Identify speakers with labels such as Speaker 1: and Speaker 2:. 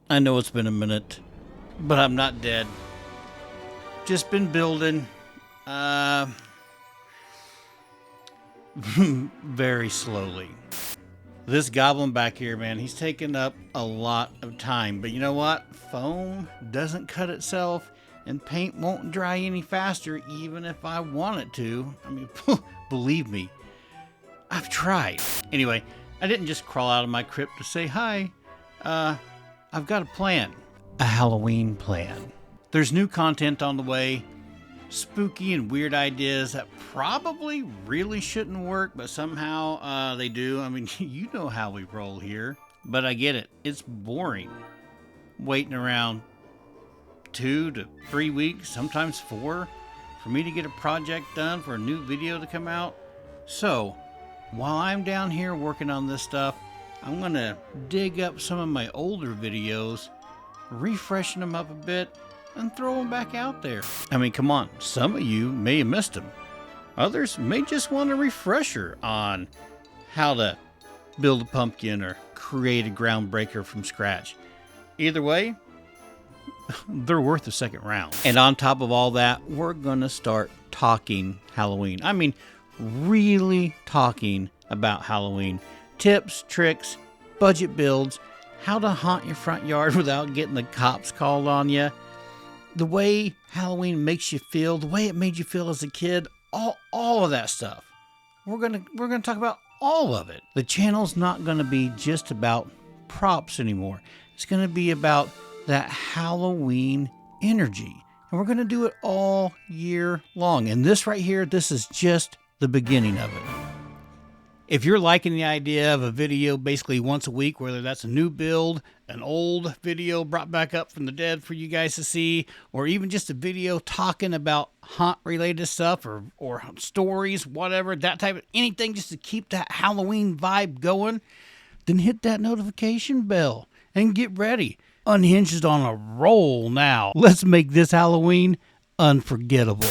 Speaker 1: I know it's been a minute, but I'm not dead. Just been building. Very slowly. This goblin back here, man, he's taking up a lot of time. But you know what? Foam doesn't cut itself, and paint won't dry any faster, even if I want it to. I mean, believe me, I've tried. Anyway, I didn't just crawl out of my crypt to say hi. I've got a plan. A Halloween plan. There's new content on the way. Spooky and weird ideas that probably really shouldn't work, but somehow they do. I mean, you know how we roll here. But I get it. It's boring. Waiting around 2 to 3 weeks, sometimes 4, for me to get a project done for a new video to come out. So, while I'm down here working on this stuff, I'm going to dig up some of my older videos, refreshen them up a bit, and throw them back out there. I mean, come on, some of you may have missed them. Others may just want a refresher on how to build a pumpkin or create a groundbreaker from scratch. Either way, they're worth a second round. And on top of all that, we're gonna start talking Halloween. I mean, really talking about Halloween. Tips, tricks, budget builds, how to haunt your front yard without getting the cops called on you. The way Halloween makes you feel, the way it made you feel as a kid, all of that stuff. We're gonna talk about all of it. The channel's not gonna be just about props anymore. It's gonna be about that Halloween energy. And we're gonna do it all year long. And this right here, this is just the beginning of it. If you're liking the idea of a video basically once a week, whether that's a new build, an old video brought back up from the dead for you guys to see, or even just a video talking about haunt-related stuff or stories, whatever, that type of anything just to keep that Halloween vibe going, then hit that notification bell and get ready. Unhinged is on a roll now. Let's make this Halloween unforgettable.